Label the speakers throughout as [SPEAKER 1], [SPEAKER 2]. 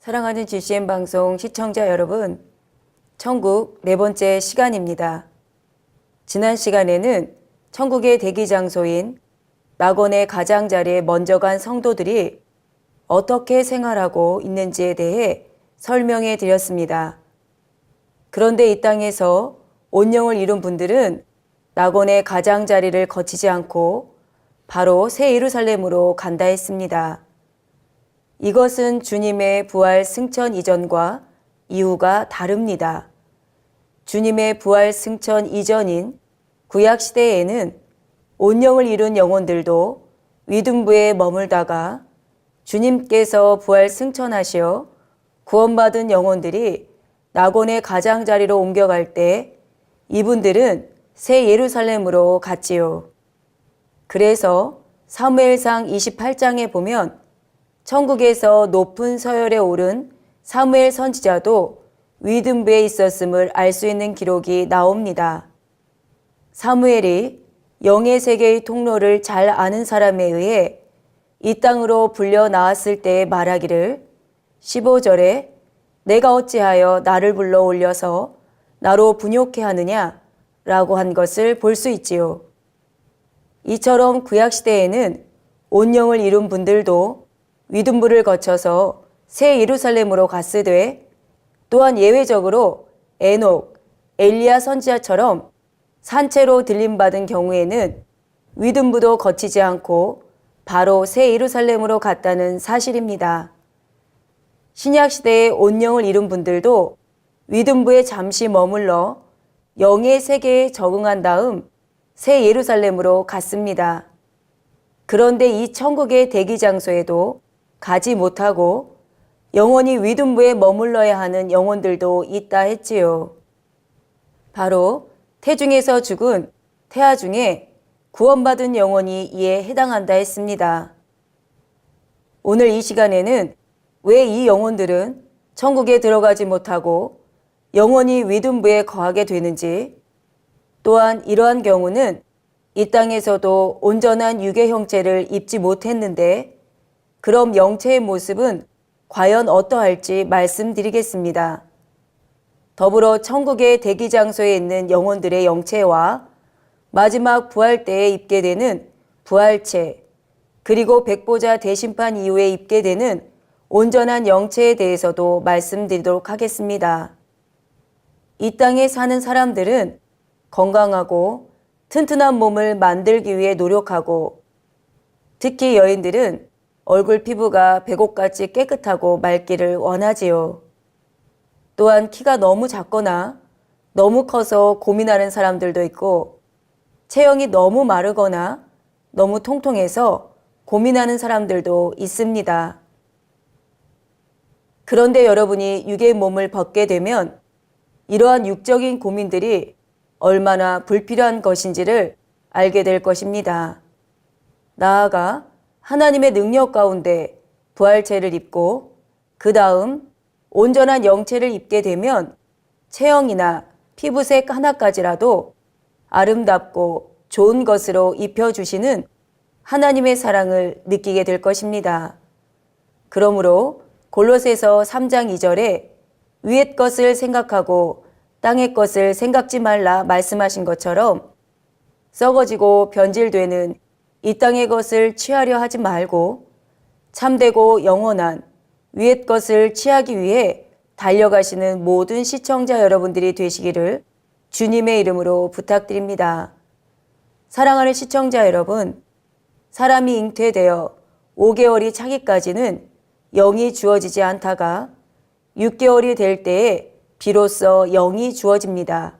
[SPEAKER 1] 사랑하는 GCN 방송 시청자 여러분, 천국 네 번째 시간입니다. 지난 시간에는 천국의 대기 장소인 낙원의 가장자리에 먼저 간 성도들이 어떻게 생활하고 있는지에 대해 설명해 드렸습니다. 그런데 이 땅에서 온영을 이룬 분들은 낙원의 가장자리를 거치지 않고 바로 새 예루살렘으로 간다 했습니다. 이것은 주님의 부활 승천 이전과 이후가 다릅니다. 주님의 부활 승천 이전인 구약시대에는 온영을 이룬 영혼들도 위등부에 머물다가 주님께서 부활 승천하시어 구원받은 영혼들이 낙원의 가장자리로 옮겨갈 때 이분들은 새 예루살렘으로 갔지요. 그래서 사무엘상 28장에 보면 천국에서 높은 서열에 오른 사무엘 선지자도 위등부에 있었음을 알 수 있는 기록이 나옵니다. 사무엘이 영의 세계의 통로를 잘 아는 사람에 의해 이 땅으로 불려 나왔을 때에 말하기를 15절에 내가 어찌하여 나를 불러 올려서 나로 분욕해 하느냐 라고 한 것을 볼 수 있지요. 이처럼 구약시대에는 온영을 이룬 분들도 위등부를 거쳐서 새 예루살렘으로 갔으되 또한 예외적으로 에녹, 엘리야 선지자처럼 산채로 들림받은 경우에는 위등부도 거치지 않고 바로 새 예루살렘으로 갔다는 사실입니다. 신약시대의 온영을 이룬 분들도 위등부에 잠시 머물러 영의 세계에 적응한 다음 새 예루살렘으로 갔습니다. 그런데 이 천국의 대기 장소에도 가지 못하고 영원히 위등부에 머물러야 하는 영혼들도 있다 했지요. 바로 태중에서 죽은 태아 중에 구원받은 영혼이 이에 해당한다 했습니다. 오늘 이 시간에는 왜 이 영혼들은 천국에 들어가지 못하고 영원히 위등부에 거하게 되는지, 또한 이러한 경우는 이 땅에서도 온전한 육의 형체를 입지 못했는데 그럼 영체의 모습은 과연 어떠할지 말씀드리겠습니다. 더불어 천국의 대기 장소에 있는 영혼들의 영체와 마지막 부활 때에 입게 되는 부활체, 그리고 백보자 대심판 이후에 입게 되는 온전한 영체에 대해서도 말씀드리도록 하겠습니다. 이 땅에 사는 사람들은 건강하고 튼튼한 몸을 만들기 위해 노력하고, 특히 여인들은 얼굴 피부가 백옥같이 깨끗하고 맑기를 원하지요. 또한 키가 너무 작거나 너무 커서 고민하는 사람들도 있고, 체형이 너무 마르거나 너무 통통해서 고민하는 사람들도 있습니다. 그런데 여러분이 육의 몸을 벗게 되면 이러한 육적인 고민들이 얼마나 불필요한 것인지를 알게 될 것입니다. 나아가 하나님의 능력 가운데 부활체를 입고 그 다음 온전한 영체를 입게 되면 체형이나 피부색 하나까지라도 아름답고 좋은 것으로 입혀주시는 하나님의 사랑을 느끼게 될 것입니다. 그러므로 골로새서 3장 2절에 위의 것을 생각하고 땅의 것을 생각지 말라 말씀하신 것처럼 썩어지고 변질되는 이 땅의 것을 취하려 하지 말고 참되고 영원한 위의 것을 취하기 위해 달려가시는 모든 시청자 여러분들이 되시기를 주님의 이름으로 부탁드립니다. 사랑하는 시청자 여러분, 사람이 잉태되어 5개월이 차기까지는 영이 주어지지 않다가 6개월이 될 때에 비로소 영이 주어집니다.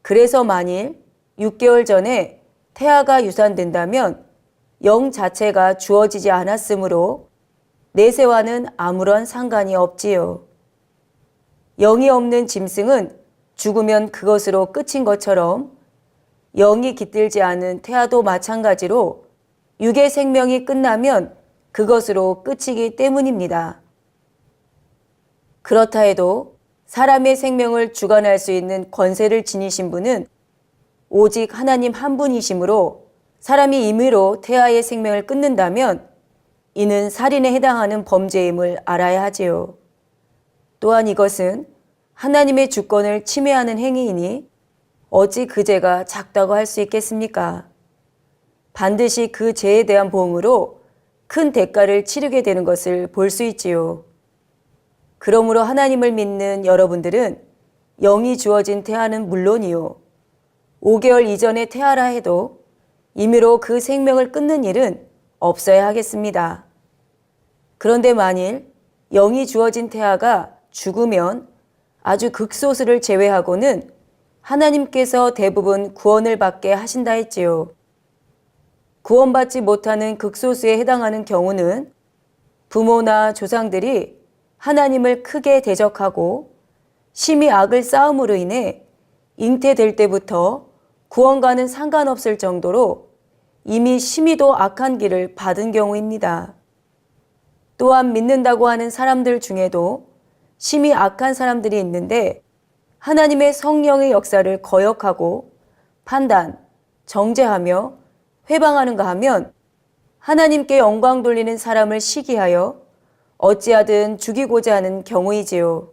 [SPEAKER 1] 그래서 만일 6개월 전에 태아가 유산된다면 영 자체가 주어지지 않았으므로 내세와는 아무런 상관이 없지요. 영이 없는 짐승은 죽으면 그것으로 끝인 것처럼 영이 깃들지 않은 태아도 마찬가지로 육의 생명이 끝나면 그것으로 끝이기 때문입니다. 그렇다 해도 사람의 생명을 주관할 수 있는 권세를 지니신 분은 오직 하나님 한 분이시므로 사람이 임의로 태아의 생명을 끊는다면 이는 살인에 해당하는 범죄임을 알아야 하지요. 또한 이것은 하나님의 주권을 침해하는 행위이니 어찌 그 죄가 작다고 할 수 있겠습니까? 반드시 그 죄에 대한 보응으로 큰 대가를 치르게 되는 것을 볼 수 있지요. 그러므로 하나님을 믿는 여러분들은 영이 주어진 태아는 물론이요, 5개월 이전에 태아라 해도 임의로 그 생명을 끊는 일은 없어야 하겠습니다. 그런데 만일 영이 주어진 태아가 죽으면 아주 극소수를 제외하고는 하나님께서 대부분 구원을 받게 하신다 했지요. 구원받지 못하는 극소수에 해당하는 경우는 부모나 조상들이 하나님을 크게 대적하고 심히 악을 쌓음으로 인해 잉태될 때부터 구원과는 상관없을 정도로 이미 심히도 악한 길을 받은 경우입니다. 또한 믿는다고 하는 사람들 중에도 심히 악한 사람들이 있는데 하나님의 성령의 역사를 거역하고 판단, 정죄하며 회방하는가 하면 하나님께 영광 돌리는 사람을 시기하여 어찌하든 죽이고자 하는 경우이지요.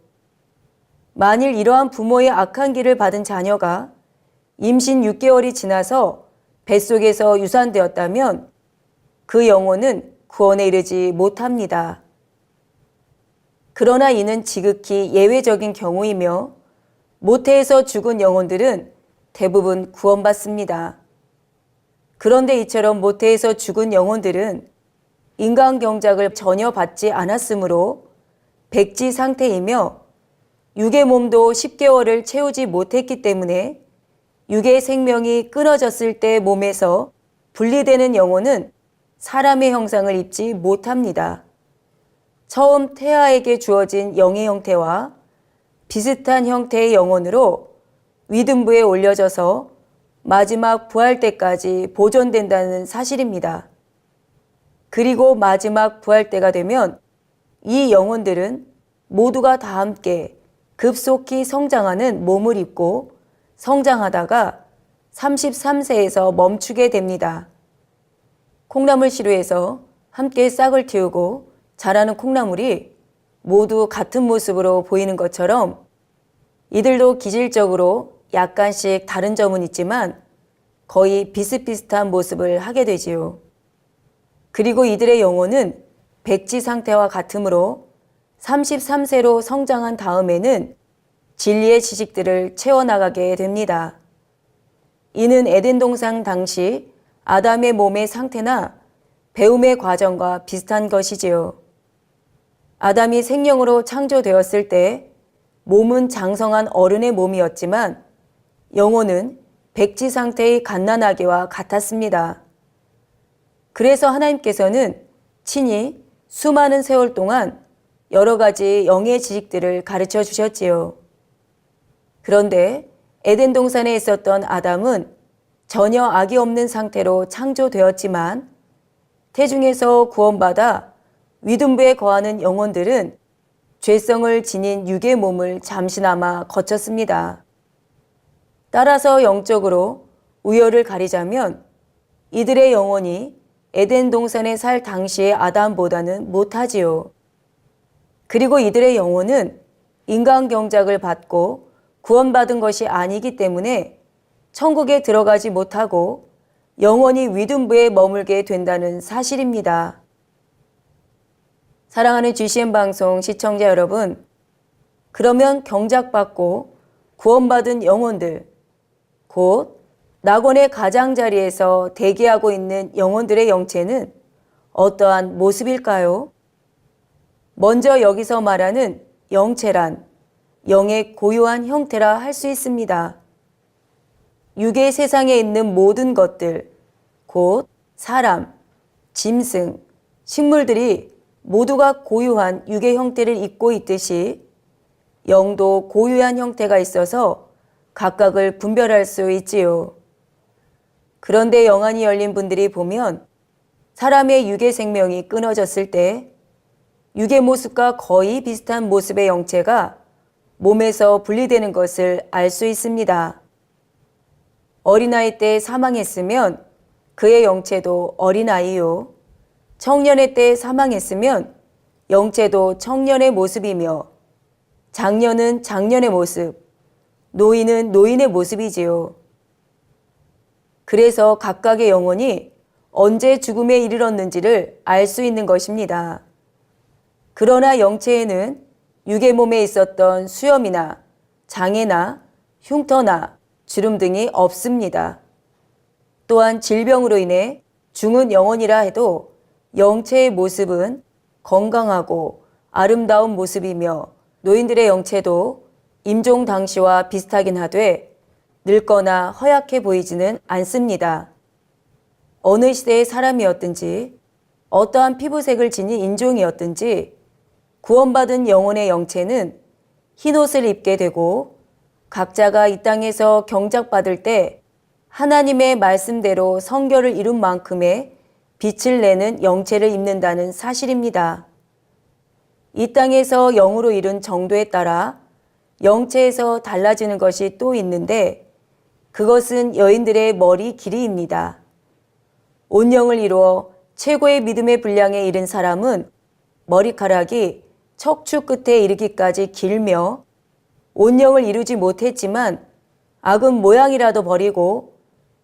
[SPEAKER 1] 만일 이러한 부모의 악한 길을 받은 자녀가 임신 6개월이 지나서 뱃속에서 유산되었다면 그 영혼은 구원에 이르지 못합니다. 그러나 이는 지극히 예외적인 경우이며 모태에서 죽은 영혼들은 대부분 구원받습니다. 그런데 이처럼 모태에서 죽은 영혼들은 인간 경작을 전혀 받지 않았으므로 백지 상태이며 육의 몸도 10개월을 채우지 못했기 때문에 육의 생명이 끊어졌을 때 몸에서 분리되는 영혼은 사람의 형상을 입지 못합니다. 처음 태아에게 주어진 영의 형태와 비슷한 형태의 영혼으로 위등부에 올려져서 마지막 부활 때까지 보존된다는 사실입니다. 그리고 마지막 부활 때가 되면 이 영혼들은 모두가 다 함께 급속히 성장하는 몸을 입고 성장하다가 33세에서 멈추게 됩니다. 콩나물 시루에서 함께 싹을 틔우고 자라는 콩나물이 모두 같은 모습으로 보이는 것처럼 이들도 기질적으로 약간씩 다른 점은 있지만 거의 비슷비슷한 모습을 하게 되지요. 그리고 이들의 영혼은 백지 상태와 같으므로 33세로 성장한 다음에는 진리의 지식들을 채워나가게 됩니다. 이는 에덴 동산 당시 아담의 몸의 상태나 배움의 과정과 비슷한 것이지요. 아담이 생령으로 창조되었을 때 몸은 장성한 어른의 몸이었지만 영혼은 백지 상태의 갓난아기와 같았습니다. 그래서 하나님께서는 친히 수많은 세월 동안 여러 가지 영의 지식들을 가르쳐 주셨지요. 그런데 에덴 동산에 있었던 아담은 전혀 악이 없는 상태로 창조되었지만 태중에서 구원받아 위둔부에 거하는 영혼들은 죄성을 지닌 육의 몸을 잠시나마 거쳤습니다. 따라서 영적으로 우열을 가리자면 이들의 영혼이 에덴 동산에 살 당시의 아담보다는 못하지요. 그리고 이들의 영혼은 인간 경작을 받고 구원받은 것이 아니기 때문에 천국에 들어가지 못하고 영원히 위둔부에 머물게 된다는 사실입니다. 사랑하는 GCN 방송 시청자 여러분, 그러면 경작받고 구원받은 영혼들, 곧 낙원의 가장자리에서 대기하고 있는 영혼들의 영체는 어떠한 모습일까요? 먼저 여기서 말하는 영체란 영의 고유한 형태라 할 수 있습니다. 육의 세상에 있는 모든 것들, 곧 사람, 짐승, 식물들이 모두가 고유한 육의 형태를 입고 있듯이 영도 고유한 형태가 있어서 각각을 분별할 수 있지요. 그런데 영안이 열린 분들이 보면 사람의 육의 생명이 끊어졌을 때 육의 모습과 거의 비슷한 모습의 영체가 몸에서 분리되는 것을 알 수 있습니다. 어린아이 때 사망했으면 그의 영체도 어린아이요. 청년의 때에 사망했으면 영체도 청년의 모습이며 장년은 장년의 모습, 노인은 노인의 모습이지요. 그래서 각각의 영혼이 언제 죽음에 이르렀는지를 알 수 있는 것입니다. 그러나 영체에는 육의 몸에 있었던 수염이나 장애나 흉터나 주름 등이 없습니다. 또한 질병으로 인해 죽은 영혼이라 해도 영체의 모습은 건강하고 아름다운 모습이며 노인들의 영체도 임종 당시와 비슷하긴 하되 늙거나 허약해 보이지는 않습니다. 어느 시대의 사람이었든지 어떠한 피부색을 지닌 인종이었든지 구원받은 영혼의 영체는 흰옷을 입게 되고 각자가 이 땅에서 경작받을 때 하나님의 말씀대로 성결을 이룬 만큼의 빛을 내는 영체를 입는다는 사실입니다. 이 땅에서 영으로 이룬 정도에 따라 영체에서 달라지는 것이 또 있는데 그것은 여인들의 머리 길이입니다. 온영을 이루어 최고의 믿음의 분량에 이른 사람은 머리카락이 척추 끝에 이르기까지 길며 온영을 이루지 못했지만 악은 모양이라도 버리고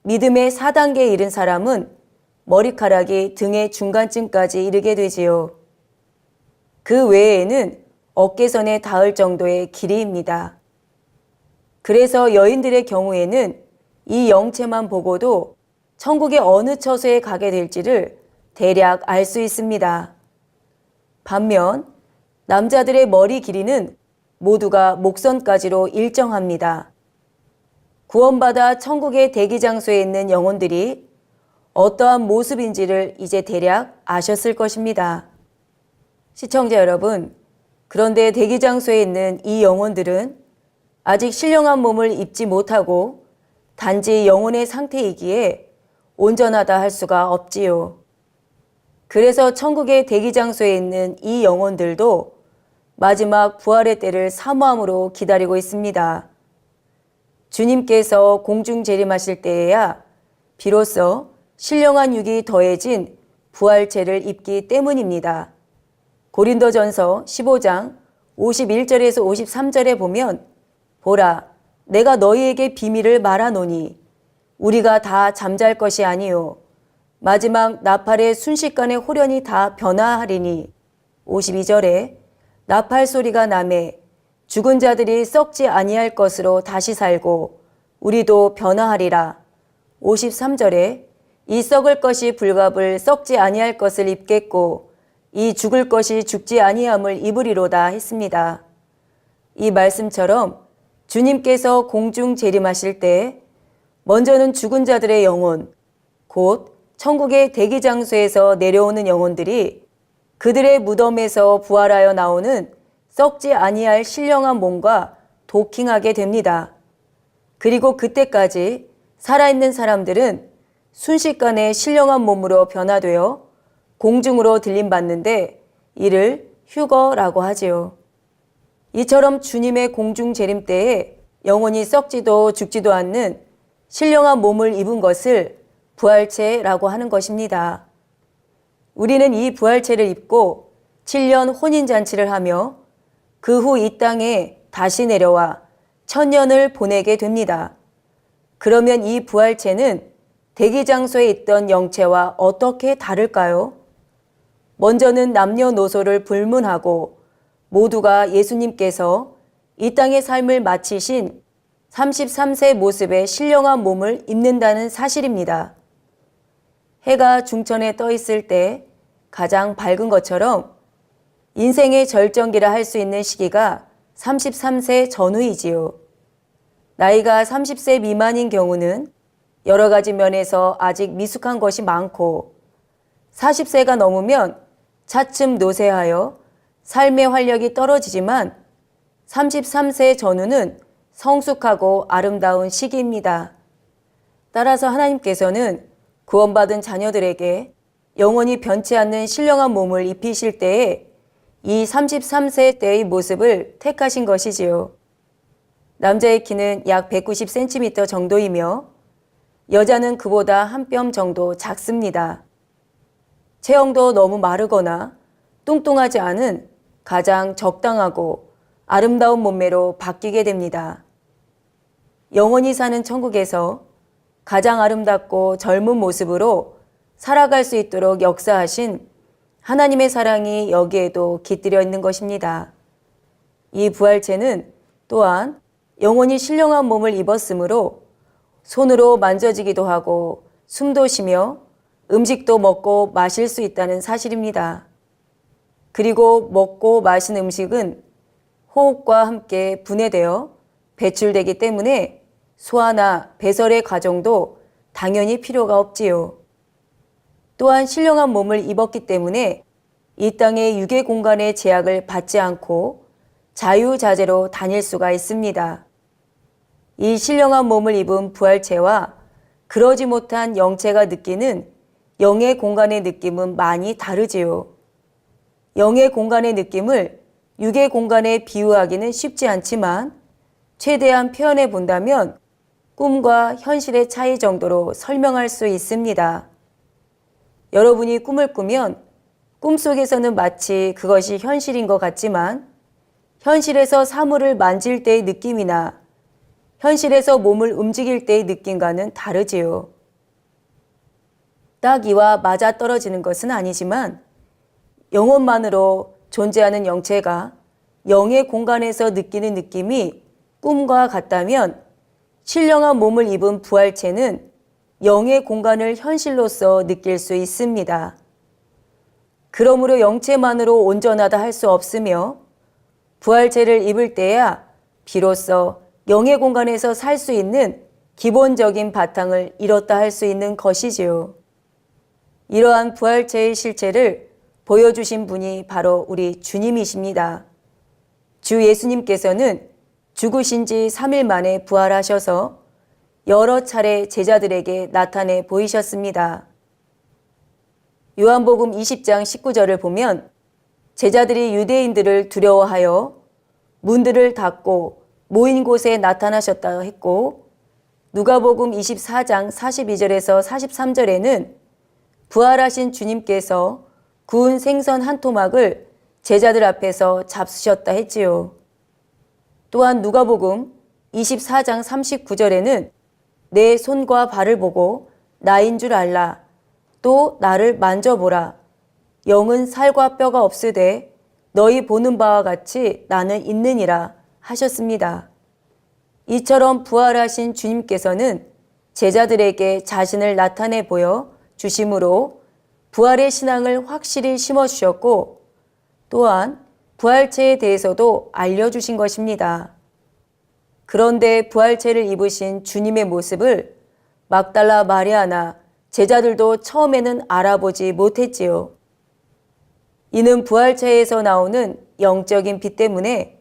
[SPEAKER 1] 믿음의 4단계에 이른 사람은 머리카락이 등의 중간쯤까지 이르게 되지요. 그 외에는 어깨선에 닿을 정도의 길이입니다. 그래서 여인들의 경우에는 이 영체만 보고도 천국의 어느 처소에 가게 될지를 대략 알 수 있습니다. 반면 남자들의 머리 길이는 모두가 목선까지로 일정합니다. 구원받아 천국의 대기장소에 있는 영혼들이 어떠한 모습인지를 이제 대략 아셨을 것입니다. 시청자 여러분, 그런데 대기장소에 있는 이 영혼들은 아직 신령한 몸을 입지 못하고 단지 영혼의 상태이기에 온전하다 할 수가 없지요. 그래서 천국의 대기장소에 있는 이 영혼들도 마지막 부활의 때를 사모함으로 기다리고 있습니다. 주님께서 공중 재림하실 때에야 비로소 신령한 육이 더해진 부활체를 입기 때문입니다. 고린도전서 15장 51절에서 53절에 보면 보라, 내가 너희에게 비밀을 말하노니 우리가 다 잠잘 것이 아니요 마지막 나팔의 순식간에 호련히 다 변화하리니 52절에 나팔 소리가 나매 죽은 자들이 썩지 아니할 것으로 다시 살고 우리도 변화하리라. 53절에 이 썩을 것이 불갑을 썩지 아니할 것을 입겠고 이 죽을 것이 죽지 아니함을 입으리로다 했습니다. 이 말씀처럼 주님께서 공중 재림하실 때 먼저는 죽은 자들의 영혼, 곧 천국의 대기장소에서 내려오는 영혼들이 그들의 무덤에서 부활하여 나오는 썩지 아니할 신령한 몸과 도킹하게 됩니다. 그리고 그때까지 살아있는 사람들은 순식간에 신령한 몸으로 변화되어 공중으로 들림받는데 이를 휴거라고 하지요. 이처럼 주님의 공중 재림 때에 영혼이 썩지도 죽지도 않는 신령한 몸을 입은 것을 부활체라고 하는 것입니다. 우리는 이 부활체를 입고 7년 혼인잔치를 하며 그 후 이 땅에 다시 내려와 1000년을 보내게 됩니다. 그러면 이 부활체는 대기장소에 있던 영체와 어떻게 다를까요? 먼저는 남녀노소를 불문하고 모두가 예수님께서 이 땅의 삶을 마치신 33세 모습의 신령한 몸을 입는다는 사실입니다. 해가 중천에 떠 있을 때 가장 밝은 것처럼 인생의 절정기라 할 수 있는 시기가 33세 전후이지요. 나이가 30세 미만인 경우는 여러 가지 면에서 아직 미숙한 것이 많고 40세가 넘으면 차츰 노쇠하여 삶의 활력이 떨어지지만 33세 전후는 성숙하고 아름다운 시기입니다. 따라서 하나님께서는 구원받은 자녀들에게 영원히 변치 않는 신령한 몸을 입히실 때에 이 33세 때의 모습을 택하신 것이지요. 남자의 키는 약 190cm 정도이며 여자는 그보다 한 뼘 정도 작습니다. 체형도 너무 마르거나 뚱뚱하지 않은 가장 적당하고 아름다운 몸매로 바뀌게 됩니다. 영원히 사는 천국에서 가장 아름답고 젊은 모습으로 살아갈 수 있도록 역사하신 하나님의 사랑이 여기에도 깃들여 있는 것입니다. 이 부활체는 또한 영원히 신령한 몸을 입었으므로 손으로 만져지기도 하고 숨도 쉬며 음식도 먹고 마실 수 있다는 사실입니다. 그리고 먹고 마신 음식은 호흡과 함께 분해되어 배출되기 때문에 소화나 배설의 과정도 당연히 필요가 없지요. 또한 신령한 몸을 입었기 때문에 이 땅의 육의 공간의 제약을 받지 않고 자유자재로 다닐 수가 있습니다. 이 신령한 몸을 입은 부활체와 그러지 못한 영체가 느끼는 영의 공간의 느낌은 많이 다르지요. 영의 공간의 느낌을 육의 공간에 비유하기는 쉽지 않지만 최대한 표현해 본다면 꿈과 현실의 차이 정도로 설명할 수 있습니다. 여러분이 꿈을 꾸면 꿈속에서는 마치 그것이 현실인 것 같지만 현실에서 사물을 만질 때의 느낌이나 현실에서 몸을 움직일 때의 느낌과는 다르지요. 딱 이와 맞아떨어지는 것은 아니지만 영혼만으로 존재하는 영체가 영의 공간에서 느끼는 느낌이 꿈과 같다면 신령한 몸을 입은 부활체는 영의 공간을 현실로서 느낄 수 있습니다. 그러므로 영체만으로 온전하다 할 수 없으며 부활체를 입을 때야 비로소 영의 공간에서 살 수 있는 기본적인 바탕을 이뤘다 할 수 있는 것이지요. 이러한 부활체의 실체를 보여주신 분이 바로 우리 주님이십니다. 주 예수님께서는 죽으신 지 3일 만에 부활하셔서 여러 차례 제자들에게 나타내 보이셨습니다. 요한복음 20장 19절을 보면 제자들이 유대인들을 두려워하여 문들을 닫고 모인 곳에 나타나셨다 했고 누가복음 24장 42절에서 43절에는 부활하신 주님께서 구운 생선 한 토막을 제자들 앞에서 잡수셨다 했지요. 또한 누가복음 24장 39절에는 내 손과 발을 보고 나인 줄 알라. 또 나를 만져보라. 영은 살과 뼈가 없으되 너희 보는 바와 같이 나는 있느니라 하셨습니다. 이처럼 부활하신 주님께서는 제자들에게 자신을 나타내 보여 주심으로 부활의 신앙을 확실히 심어주셨고 또한 부활체에 대해서도 알려주신 것입니다. 그런데 부활체를 입으신 주님의 모습을 막달라 마리아나 제자들도 처음에는 알아보지 못했지요. 이는 부활체에서 나오는 영적인 빛 때문에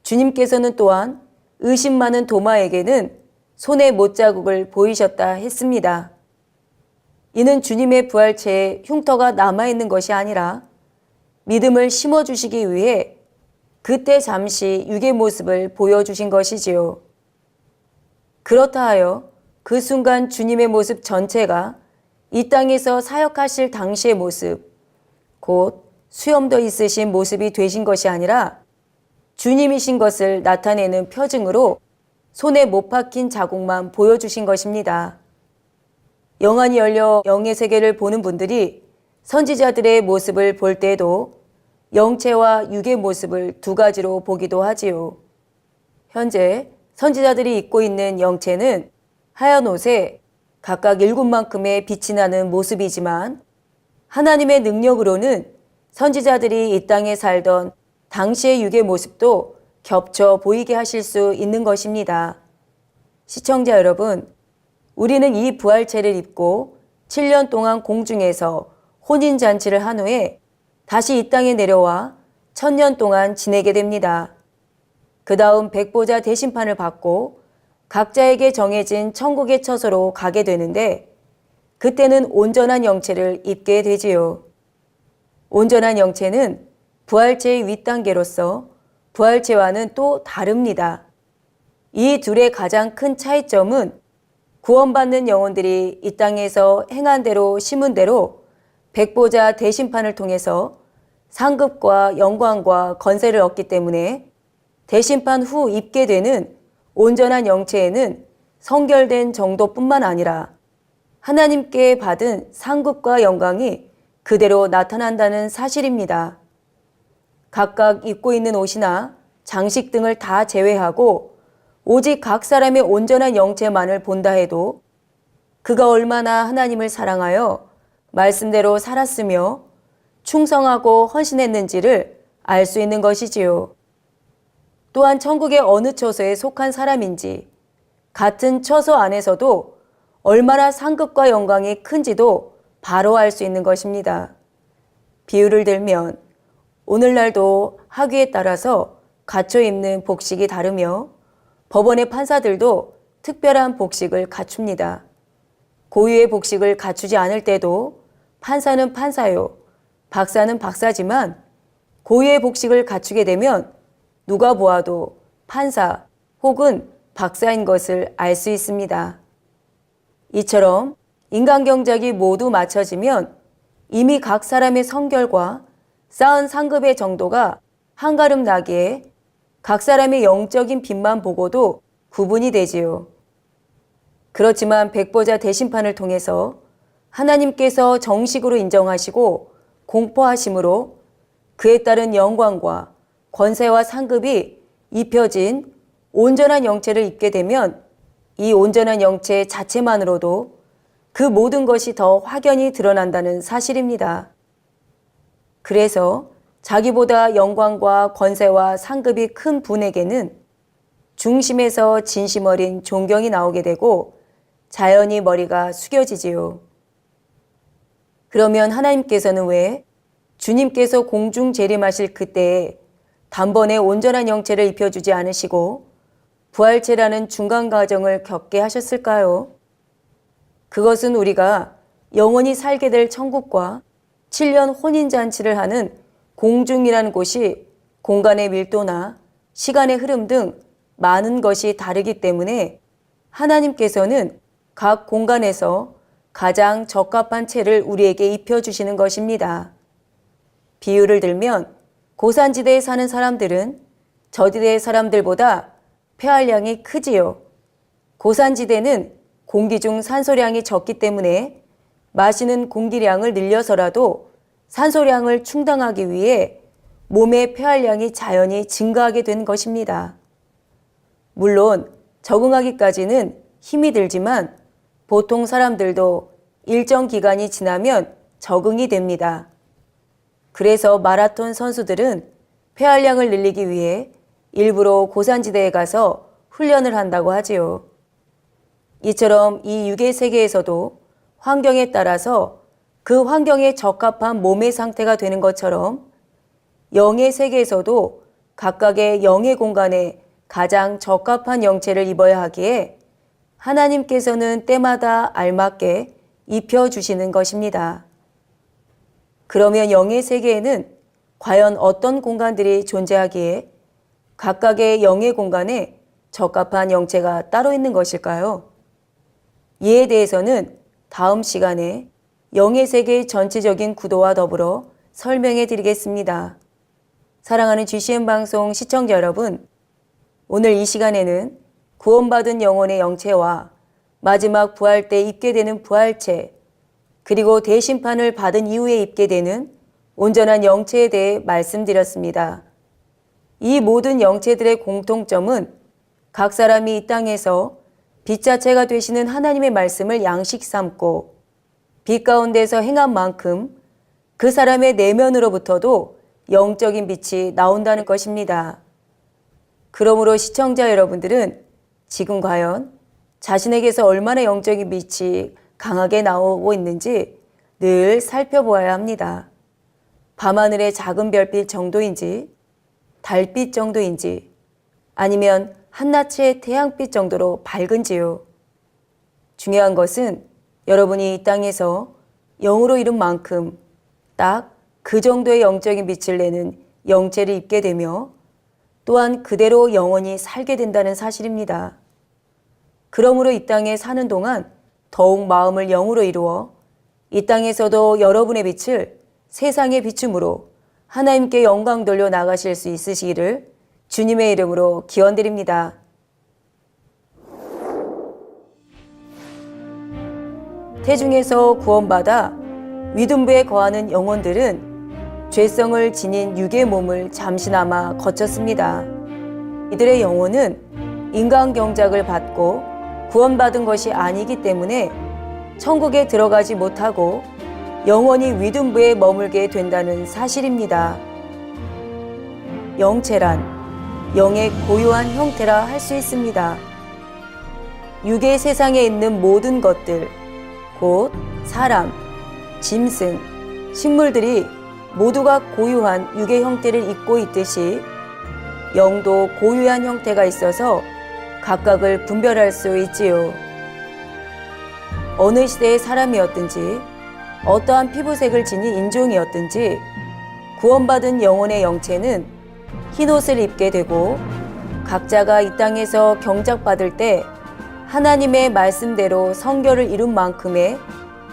[SPEAKER 1] 주님께서는 또한 의심 많은 도마에게는 손의 못자국을 보이셨다 했습니다. 이는 주님의 부활체에 흉터가 남아있는 것이 아니라 믿음을 심어주시기 위해 그때 잠시 육의 모습을 보여주신 것이지요. 그렇다 하여 그 순간 주님의 모습 전체가 이 땅에서 사역하실 당시의 모습, 곧 수염도 있으신 모습이 되신 것이 아니라 주님이신 것을 나타내는 표징으로 손에 못 박힌 자국만 보여주신 것입니다. 영안이 열려 영의 세계를 보는 분들이 선지자들의 모습을 볼 때에도 영체와 육의 모습을 두 가지로 보기도 하지요. 현재 선지자들이 입고 있는 영체는 하얀 옷에 각각 7만큼의 빛이 나는 모습이지만 하나님의 능력으로는 선지자들이 이 땅에 살던 당시의 육의 모습도 겹쳐 보이게 하실 수 있는 것입니다. 시청자 여러분, 우리는 이 부활체를 입고 7년 동안 공중에서 혼인잔치를 한 후에 다시 이 땅에 내려와 1000년 동안 지내게 됩니다. 그 다음 백보자 대심판을 받고 각자에게 정해진 천국의 처소로 가게 되는데 그때는 온전한 영체를 입게 되지요. 온전한 영체는 부활체의 윗단계로서 부활체와는 또 다릅니다. 이 둘의 가장 큰 차이점은 구원받는 영혼들이 이 땅에서 행한 대로 심은 대로 백보자 대심판을 통해서 상급과 영광과 건세를 얻기 때문에 대심판 후 입게 되는 온전한 영체에는 성결된 정도뿐만 아니라 하나님께 받은 상급과 영광이 그대로 나타난다는 사실입니다. 각각 입고 있는 옷이나 장식 등을 다 제외하고 오직 각 사람의 온전한 영체만을 본다 해도 그가 얼마나 하나님을 사랑하여 말씀대로 살았으며 충성하고 헌신했는지를 알 수 있는 것이지요. 또한 천국의 어느 처소에 속한 사람인지 같은 처소 안에서도 얼마나 상급과 영광이 큰지도 바로 알 수 있는 것입니다. 비유를 들면 오늘날도 학위에 따라서 갖춰 입는 복식이 다르며 법원의 판사들도 특별한 복식을 갖춥니다. 고유의 복식을 갖추지 않을 때도 판사는 판사요, 박사는 박사지만 고유의 복식을 갖추게 되면 누가 보아도 판사 혹은 박사인 것을 알 수 있습니다. 이처럼 인간 경작이 모두 맞춰지면 이미 각 사람의 성결과 쌓은 상급의 정도가 한가름 나기에 각 사람의 영적인 빛만 보고도 구분이 되지요. 그렇지만 백보자 대심판을 통해서 하나님께서 정식으로 인정하시고 공포하심으로 그에 따른 영광과 권세와 상급이 입혀진 온전한 영체를 입게 되면 이 온전한 영체 자체만으로도 그 모든 것이 더 확연히 드러난다는 사실입니다. 그래서 자기보다 영광과 권세와 상급이 큰 분에게는 중심에서 진심 어린 존경이 나오게 되고 자연히 머리가 숙여지지요. 그러면 하나님께서는 왜 주님께서 공중 재림하실 그때에 단번에 온전한 영체를 입혀주지 않으시고 부활체라는 중간 과정을 겪게 하셨을까요? 그것은 우리가 영원히 살게 될 천국과 7년 혼인잔치를 하는 공중이라는 곳이 공간의 밀도나 시간의 흐름 등 많은 것이 다르기 때문에 하나님께서는 각 공간에서 가장 적합한 채를 우리에게 입혀주시는 것입니다. 비유를 들면 고산지대에 사는 사람들은 저지대의 사람들보다 폐활량이 크지요. 고산지대는 공기 중 산소량이 적기 때문에 마시는 공기량을 늘려서라도 산소량을 충당하기 위해 몸의 폐활량이 자연히 증가하게 된 것입니다. 물론 적응하기까지는 힘이 들지만 보통 사람들도 일정 기간이 지나면 적응이 됩니다. 그래서 마라톤 선수들은 폐활량을 늘리기 위해 일부러 고산지대에 가서 훈련을 한다고 하지요. 이처럼 이 육의 세계에서도 환경에 따라서 그 환경에 적합한 몸의 상태가 되는 것처럼 영의 세계에서도 각각의 영의 공간에 가장 적합한 영체를 입어야 하기에 하나님께서는 때마다 알맞게 입혀주시는 것입니다. 그러면 영의 세계에는 과연 어떤 공간들이 존재하기에 각각의 영의 공간에 적합한 영체가 따로 있는 것일까요? 이에 대해서는 다음 시간에 영의 세계의 전체적인 구도와 더불어 설명해 드리겠습니다. 사랑하는 GCN 방송 시청자 여러분, 오늘 이 시간에는 구원받은 영혼의 영체와 마지막 부활 때 입게 되는 부활체, 그리고 대심판을 받은 이후에 입게 되는 온전한 영체에 대해 말씀드렸습니다. 이 모든 영체들의 공통점은 각 사람이 이 땅에서 빛 자체가 되시는 하나님의 말씀을 양식 삼고 빛 가운데서 행한 만큼 그 사람의 내면으로부터도 영적인 빛이 나온다는 것입니다. 그러므로 시청자 여러분들은 지금 과연 자신에게서 얼마나 영적인 빛이 강하게 나오고 있는지 늘 살펴보아야 합니다. 밤하늘의 작은 별빛 정도인지, 달빛 정도인지, 아니면 한낮의 태양빛 정도로 밝은지요. 중요한 것은 여러분이 이 땅에서 영으로 이룬 만큼 딱 그 정도의 영적인 빛을 내는 영체를 입게 되며 또한 그대로 영원히 살게 된다는 사실입니다. 그러므로 이 땅에 사는 동안 더욱 마음을 영으로 이루어 이 땅에서도 여러분의 빛을 세상에 비춤으로 하나님께 영광 돌려 나가실 수 있으시기를 주님의 이름으로 기원드립니다. 태중에서 구원받아 위둔부에 거하는 영혼들은 죄성을 지닌 육의 몸을 잠시나마 거쳤습니다. 이들의 영혼은 인간 경작을 받고 구원받은 것이 아니기 때문에 천국에 들어가지 못하고 영원히 위둔부에 머물게 된다는 사실입니다. 영체란 영의 고유한 형태라 할 수 있습니다. 육의 세상에 있는 모든 것들, 곧 사람, 짐승, 식물들이 모두가 고유한 육의 형태를 입고 있듯이 영도 고유한 형태가 있어서 각각을 분별할 수 있지요. 어느 시대의 사람이었든지 어떠한 피부색을 지닌 인종이었든지 구원받은 영혼의 영체는 흰옷을 입게 되고 각자가 이 땅에서 경작받을 때 하나님의 말씀대로 성결을 이룬 만큼의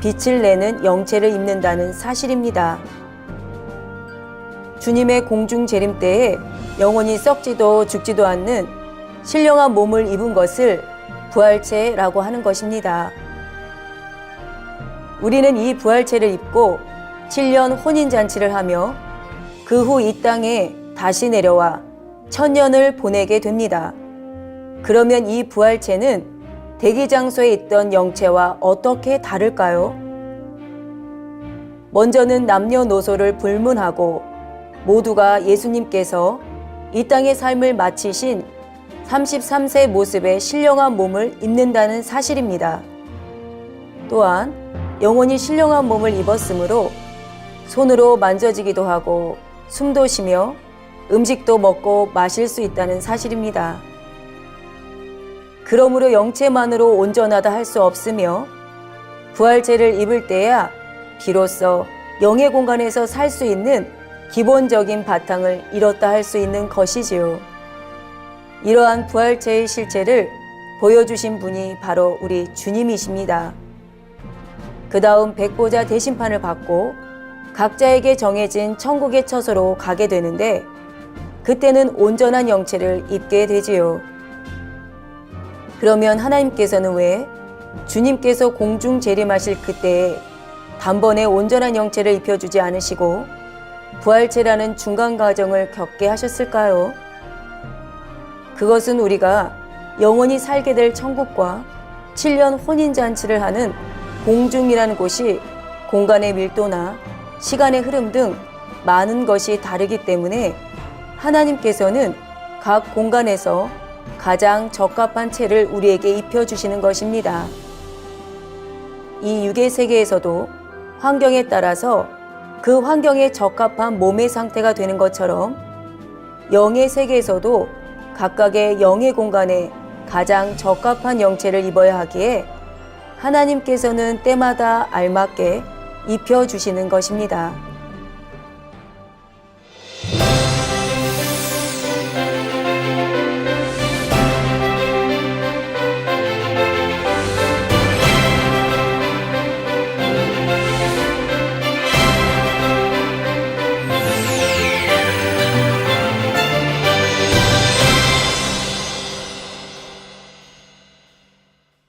[SPEAKER 1] 빛을 내는 영체를 입는다는 사실입니다. 주님의 공중 재림 때에 영혼이 썩지도 죽지도 않는 신령한 몸을 입은 것을 부활체라고 하는 것입니다. 우리는 이 부활체를 입고 7년 혼인잔치를 하며 그 후 이 땅에 다시 내려와 1000년을 보내게 됩니다. 그러면 이 부활체는 대기장소에 있던 영체와 어떻게 다를까요? 먼저는 남녀노소를 불문하고 모두가 예수님께서 이 땅의 삶을 마치신 33세 모습의 신령한 몸을 입는다는 사실입니다. 또한 영원히 신령한 몸을 입었으므로 손으로 만져지기도 하고 숨도 쉬며 음식도 먹고 마실 수 있다는 사실입니다. 그러므로 영체만으로 온전하다 할 수 없으며 부활체를 입을 때야 비로소 영의 공간에서 살 수 있는 기본적인 바탕을 이뤘다 할 수 있는 것이지요. 이러한 부활체의 실체를 보여주신 분이 바로 우리 주님이십니다. 그 다음 백보자 대심판을 받고 각자에게 정해진 천국의 처소로 가게 되는데 그때는 온전한 영체를 입게 되지요. 그러면 하나님께서는 왜 주님께서 공중 재림하실 그때에 단번에 온전한 영체를 입혀주지 않으시고 부활체라는 중간 과정을 겪게 하셨을까요? 그것은 우리가 영원히 살게 될 천국과 7년 혼인잔치를 하는 공중이라는 곳이 공간의 밀도나 시간의 흐름 등 많은 것이 다르기 때문에 하나님께서는 각 공간에서 가장 적합한 체를 우리에게 입혀주시는 것입니다. 이 육의 세계에서도 환경에 따라서 그 환경에 적합한 몸의 상태가 되는 것처럼 영의 세계에서도 각각의 영의 공간에 가장 적합한 영체를 입어야 하기에 하나님께서는 때마다 알맞게 입혀주시는 것입니다.